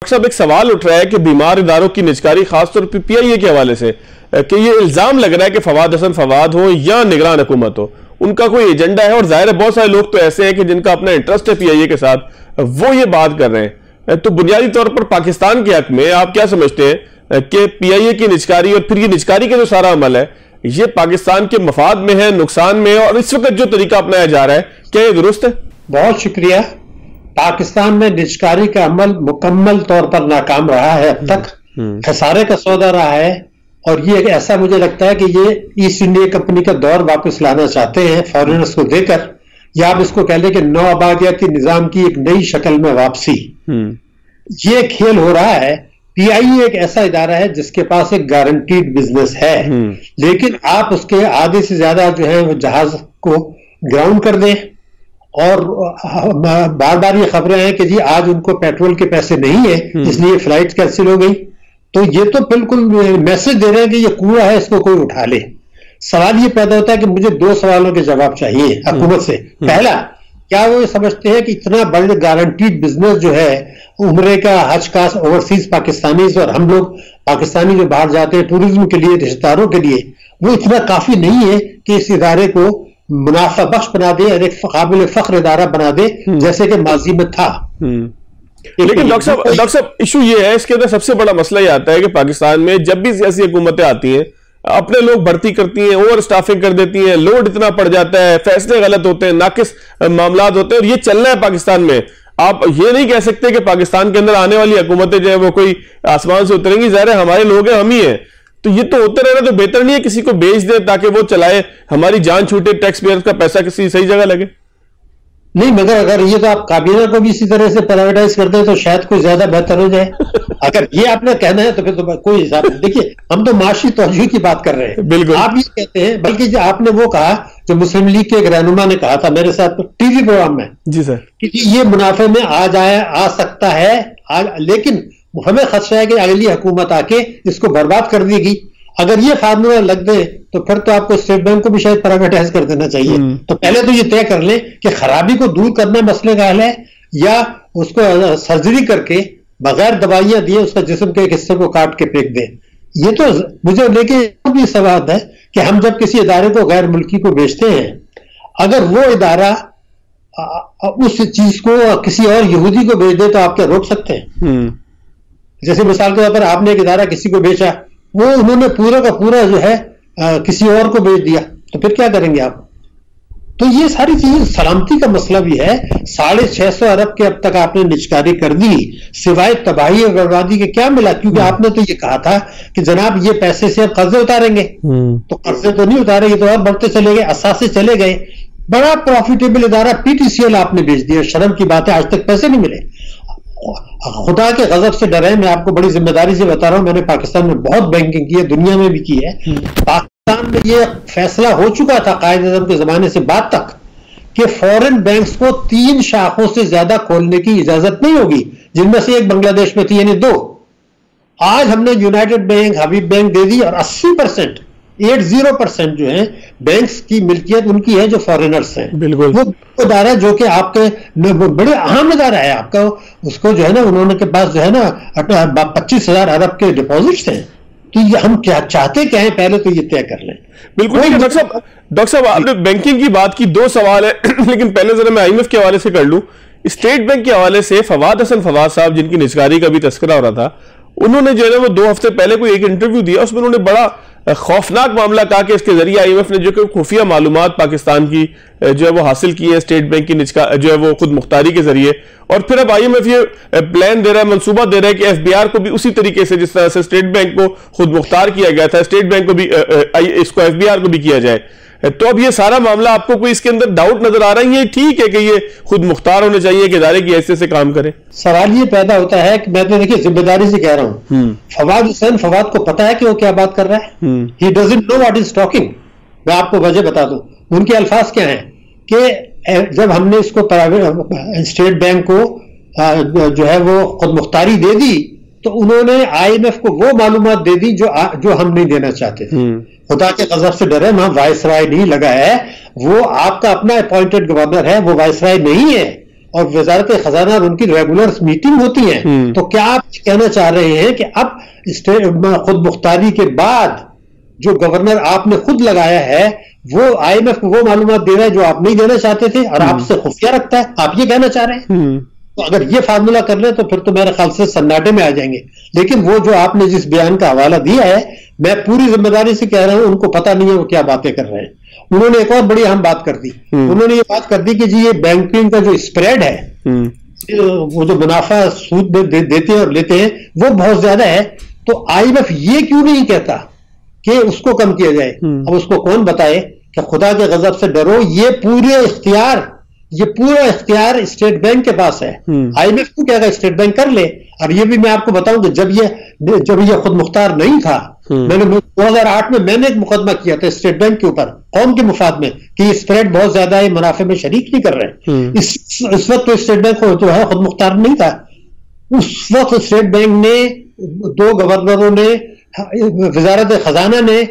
साहब, एक सवाल उठ रहा है कि बीमार इदारों की निजकारी खासतौर पर पीआईए के हवाले से कि ये इल्जाम लग रहा है कि फवाद हसन फवाद हो या निगरान हुकूमत हो, उनका कोई एजेंडा है। और जाहिर है बहुत सारे लोग तो ऐसे हैं कि जिनका अपना इंटरेस्ट है पीआईए के साथ, वो ये बात कर रहे हैं। तो बुनियादी तौर पर पाकिस्तान के हक में आप क्या समझते हैं कि पीआईए की निजकारी और फिर ये निजकारी का जो सारा अमल है ये पाकिस्तान के मफाद में है, नुकसान में है, और इस वक्त जो तरीका अपनाया जा रहा है क्या ये दुरुस्त है? बहुत शुक्रिया। पाकिस्तान में निजकारी का अमल मुकम्मल तौर पर नाकाम रहा है, अब तक खसारे का सौदा रहा है। और ये ऐसा मुझे लगता है कि ये ईस्ट इंडिया कंपनी का दौर वापस लाना चाहते हैं फॉरेनर्स को देकर, या आप इसको कह लें कि नौ आबादियाती निजाम की एक नई शक्ल में वापसी। ये खेल हो रहा है। पीआईए एक ऐसा इदारा है जिसके पास एक गारंटीड बिजनेस है, लेकिन आप उसके आधे से ज्यादा जो है वो जहाज को ग्राउंड कर दें। और बार बार ये खबरें हैं कि जी आज उनको पेट्रोल के पैसे नहीं है इसलिए फ्लाइट कैंसिल हो गई। तो ये तो बिल्कुल मैसेज दे रहे हैं कि ये कूड़ा है, इसको कोई उठा ले। सवाल ये पैदा होता है कि मुझे दो सवालों के जवाब चाहिए हुकूमत से। पहला, क्या वो समझते हैं कि इतना बड़ा गारंटीड बिजनेस जो है उम्रे का, हज का, ओवरसीज पाकिस्तानी और हम लोग पाकिस्तानी जो बाहर जाते हैं टूरिज्म के लिए, रिश्तेदारों के लिए, वो इतना काफी नहीं है कि इस इदारे को मुनाफा बख्श बना दे और एक काबिल फख्र इदारा बना दे जैसे कि माजी में था। लेकिन डॉक्टर साहब इशू ये है, इसके अंदर सबसे बड़ा मसला ये आता है कि पाकिस्तान में जब भी सियासी हुकूमतें आती हैं अपने लोग भर्ती करती हैं, ओवर स्टाफिंग कर देती हैं, लोड इतना पड़ जाता है, फैसले गलत होते हैं, नाकिस मामला होते हैं, और ये चल रहा है पाकिस्तान में। आप ये नहीं कह सकते कि पाकिस्तान के अंदर आने वाली हुकूमतें जो है वो कोई आसमान से उतरेंगी। ज़ाहिर है हमारे लोग हैं, हम ही हैं, तो ये तो होते रहना तो बेहतर नहीं है किसी को बेच दे ताकि वो चलाए, हमारी जान छूटे, टैक्स पेयर का पैसा किसी सही जगह लगे। नहीं, मगर अगर ये तो आप काबीना को भी इसी तरह से प्राइवेटाइज कर दे तो शायद कोई ज्यादा बेहतर हो जाए। अगर ये आपने कहना है तो फिर तो कोई हिसाब नहीं। देखिए, हम तो माशी तवज्जुह की बात कर रहे हैं, बिल्कुल आप ये कहते हैं। बल्कि जो आपने वो कहा जो मुस्लिम लीग के एक रहनुमा ने कहा था मेरे साथ टीवी प्रोग्राम में, जी सर, कि ये मुनाफे में आ सकता है लेकिन हमें खदशा है कि अगली हुकूमत आके इसको बर्बाद कर देगी। अगर ये फार्मूला लग गए तो फिर तो आपको स्टेट बैंक को भी शायद प्राइवेटाइज कर देना चाहिए। तो पहले तो ये तय कर लें कि खराबी को दूर करना मसले का हल है, या उसको सर्जरी करके बगैर दवाइयां दिए उसका जिस्म के एक हिस्से को काट के फेंक दें। ये तो मुझे लेके भी सवाल है कि हम जब किसी इदारे को गैर मुल्की को बेचते हैं, अगर वो इदारा उस चीज को किसी और यहूदी को बेच दे तो आप क्या रोक सकते हैं? जैसे मिसाल के तौर पर आपने एक इदारा किसी को बेचा, वो उन्होंने पूरा का पूरा जो है किसी और को बेच दिया, तो फिर क्या करेंगे आप? तो ये सारी चीजें सलामती का मसला भी है। 650 अरब के अब तक आपने निजकारी कर दी, सिवाय तबाही और बर्बादी के क्या मिला? क्योंकि आपने तो ये कहा था कि जनाब ये पैसे से अब कर्जे उतारेंगे, तो कर्जे तो नहीं उतारे, ये तो और बढ़ते चले गए, असासे चले गए। बड़ा प्रॉफिटेबल इदारा पीटीसीएल आपने बेच दिया। शर्म की बात है, आज तक पैसे नहीं मिले। खुदा के गजब से डरे। मैं आपको बड़ी जिम्मेदारी से बता रहा हूं, मैंने पाकिस्तान में बहुत बैंकिंग की है, दुनिया में भी की है। पाकिस्तान में यह फैसला हो चुका था कायदे-ए-आज़म के जमाने से बाद तक कि फॉरेन बैंक्स को 3 शाखों से ज्यादा खोलने की इजाजत नहीं होगी, जिनमें से एक बांग्लादेश में थी, यानी 2। आज हमने यूनाइटेड बैंक, हबीब बैंक दे दी, और 80% जो है बैंक्स की मिल्कियत उनकी है जो फॉरेनर्स हैं। बिल्कुल, वो इदारा जो कि आपके बड़े अहम इदारा है आपका, उसको जो है ना उन्होंने के पास जो है ना 25,000 अरब के डिपॉजिट्स हैं। तो ये हम क्या चाहते क्या है, पहले तो ये तय कर लें। बिल्कुल। डॉक्टर साहब आपने बैंकिंग की बात की, 2 सवाल है लेकिन पहले जरा मैं आईएमएफ के हवाले से कर लूं। स्टेट बैंक के हवाले से फवाद हसन फवाद साहब, जिनकी निजकारी का भी तस्करा हो रहा था, उन्होंने जो है वो 2 हफ्ते पहले कोई एक इंटरव्यू दिया, उसमें उन्होंने बड़ा खौफनाक मामला कहा कि इसके जरिए आईएमएफ ने जो कि खुफिया मालूमात पाकिस्तान की जो है वो हासिल की है स्टेट बैंक की जो है वो खुद मुख्तारी के जरिए। और फिर अब आईएमएफ ये प्लान दे रहा है, मंसूबा दे रहा है कि एफबीआर को भी उसी तरीके से जिस तरह से स्टेट बैंक को खुद मुख्तार किया गया था, स्टेट बैंक को भी इसको एफबीआर को भी किया जाए। तो अब ये सारा मामला आपको कोई इसके अंदर डाउट नजर आ रहा है, ये ठीक है कि ये खुद मुख्तार होने चाहिए कि इदारे की हैसियत से काम करे? सवाल ये पैदा होता है कि मैं तो देखिए जिम्मेदारी से कह रहा हूं, फवाद हुसैन फवाद को पता है कि वो क्या बात कर रहा है। He doesn't know what is talking. मैं आपको वजह बता दूं, उनके अल्फाज क्या हैं कि जब हमने इसको स्टेट बैंक को जो है वो खुद मुख्तारी दे दी, तो उन्होंने आईएमएफ को वो मालूमात दे दी जो हम नहीं देना चाहते थे। खुदा के गजब से डरे, वहां वाइसराय नहीं लगा है, वो आपका अपना अपॉइंटेड गवर्नर है, वो वाइसराय नहीं है। और वजारत खजाना और उनकी रेगुलर मीटिंग होती है, तो क्या आप कहना चाह रहे हैं कि अब खुद मुख्तारी के बाद जो गवर्नर आपने खुद लगाया है वो IMF को वो मालूमात दे रहा है जो आप नहीं देना चाहते थे और आपसे खुफिया रखता है, आप ये कहना चाह रहे हैं? तो अगर ये फार्मूला कर ले तो फिर तो मेरे ख्याल से सन्नाटे में आ जाएंगे। लेकिन वो जो आपने जिस बयान का हवाला दिया है, मैं पूरी जिम्मेदारी से कह रहा हूं, उनको पता नहीं है वो क्या बातें कर रहे हैं। उन्होंने एक और बड़ी अहम बात कर दी, उन्होंने ये बात कर दी कि जी ये बैंकिंग का जो स्प्रेड है, वो जो मुनाफा सूद देते हैं और लेते हैं वो बहुत ज्यादा है, तो IMF ये क्यों नहीं कहता कि उसको कम किया जाए? अब उसको कौन बताए कि खुदा के गजब से डरो, ये पूरा इख्तियार स्टेट बैंक के पास है। IMF को क्या स्टेट बैंक कर ले। और ये भी मैं आपको बताऊं कि जब ये खुद मुख्तार नहीं था, मैंने 2008 में मैंने एक मुकदमा किया था स्टेट बैंक के ऊपर कौम के मुफाद में कि स्प्रेड बहुत ज्यादा है, मुनाफे में शरीक नहीं कर रहे। इस वक्त तो स्टेट बैंक जो है खुद मुख्तार नहीं था। उस वक्त स्टेट बैंक ने, दो गवर्नरों ने, वजारत खजाना ने,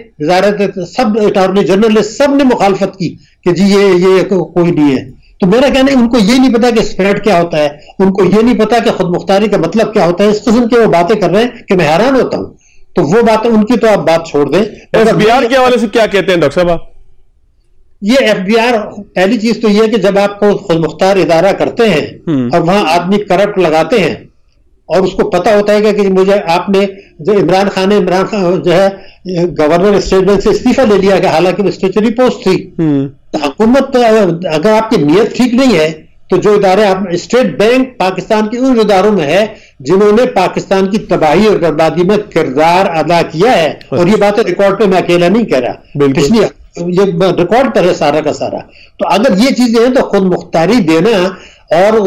सब अटॉर्नी जनरल ने, सब ने मुखालफत की कि जी ये कोई नहीं है। तो मेरा कहना है उनको ये नहीं पता कि स्प्रेड क्या होता है, उनको ये नहीं पता कि खुद मुख्तारी का मतलब क्या होता है। इस किस्म की वो बातें कर रहे हैं कि मैं हैरान होता हूं। तो वो बातें उनकी तो आप बात छोड़ दें। FBR के हवाले से क्या कहते हैं डॉक्टर साहब? ये FBR, पहली चीज तो ये है कि जब आपको खुद मुख्तार इदारा करते हैं और वहां आदमी करप्ट लगाते हैं और उसको पता होता है कि मुझे आपने जो इमरान खान जो है गवर्नर स्टेट बैंक से इस्तीफा ले लिया कि हालांकि वो स्टेचुरी पोस्ट थी, तो हुकूमत अगर आपकी नीयत ठीक नहीं है तो जो इदारे स्टेट बैंक पाकिस्तान के उन इदारों में है जिन्होंने पाकिस्तान की तबाही और बर्बादी में किरदार अदा किया है। और ये बातें रिकॉर्ड पे मैं अकेला नहीं कह रहा, पिछली ये रिकॉर्ड पर है सारा का सारा। तो अगर ये चीजें हैं तो खुद मुख्तारी देना और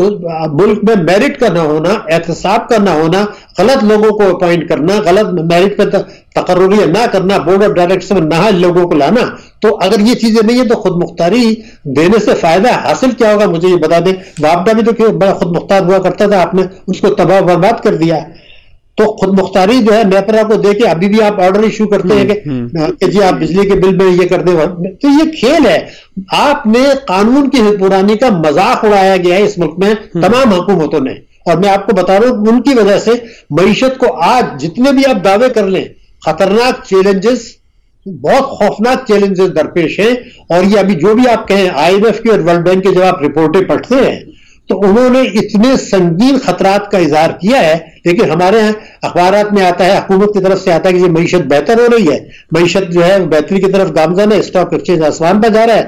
मुल्क में मेरिट का ना होना, एहतसाब का ना होना, गलत लोगों को अपॉइंट करना, गलत मेरिट पर तकर्रुरिया ना करना, बोर्ड ऑफ डायरेक्टर्स में ना लोगों को लाना, तो अगर ये चीजें नहीं है तो खुद मुख्तारी देने से फायदा हासिल क्या होगा मुझे ये बता दें। वापडा भी तो बड़ा खुद मुख्तार हुआ करता था, आपने उसको तबाह बर्बाद कर दिया। तो खुद मुख्तारी जो है नेपरा को देके अभी भी आप ऑर्डर इशू करते हैं कि जी आप बिजली के बिल में ये कर दें, तो ये खेल है। आपने कानून की हुक्मरानी का मजाक उड़ाया गया है इस मुल्क में तमाम हुकूमतों ने। और मैं आपको बता रहा हूं उनकी वजह से मईशत को आज जितने भी आप दावे कर लें, खतरनाक चैलेंजेस, बहुत खौफनाक चैलेंजेस दरपेश हैं। और ये अभी जो भी आप कहें IMF की और वर्ल्ड बैंक की जब आप रिपोर्टें पढ़ते हैं तो उन्होंने इतने संगीन खतरात का इजहार किया है, लेकिन हमारे यहाँ अखबारात में आता है, हुकूमत की तरफ से आता है कि ये मईशत बेहतर हो रही है, मईशत जो है बेहतरी की तरफ गामजन है, स्टॉक एक्सचेंज आसमान पर जा रहा है,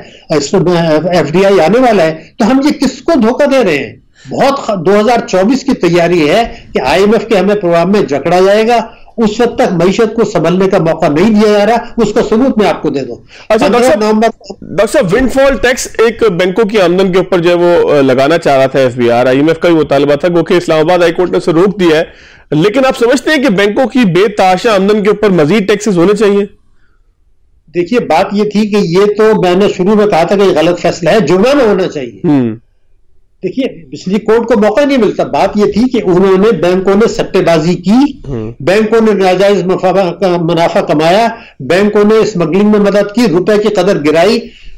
FDI आने वाला है। तो हम ये किसको धोखा दे रहे हैं? बहुत 2024 की तैयारी है कि IMF के हमें प्रोग्राम में जकड़ा जाएगा। उस वक्त तक मईशत को संभलने का मौका नहीं दिया जा रहा, उसका सबूत मैं आपको दे दूं। अच्छा डॉक्टर साहब, विंडफॉल टैक्स एक बैंकों की आमदन के ऊपर जो है वो लगाना चाह रहा था FBR, IMF का भी मुतालबा था, क्योंकि इस्लामाबाद हाईकोर्ट ने उसे रोक दिया है। लेकिन आप समझते हैं कि बैंकों की बेतहाशा आमदन के ऊपर मजीद टैक्सेस होने चाहिए? देखिए बात ये थी कि ये तो मैंने शुरू में कहा था कि गलत फैसला है, जुर्माना होना चाहिए। देखिए बिजली कोर्ट को मौका नहीं मिलता। बात यह थी कि उन्होंने, बैंकों ने सट्टेबाजी की, बैंकों ने नाजायज मुनाफा कमाया, बैंकों ने स्मगलिंग में मदद की, रुपए की कदर गिराई।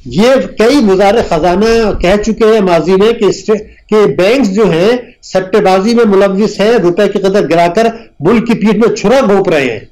ये कई वज़ारे खजाना कह चुके हैं माजी में कि बैंक जो हैं सट्टेबाजी में मुलविस हैं, रुपए की कदर गिराकर मुल्क की पीठ में छुरा घोंप रहे हैं।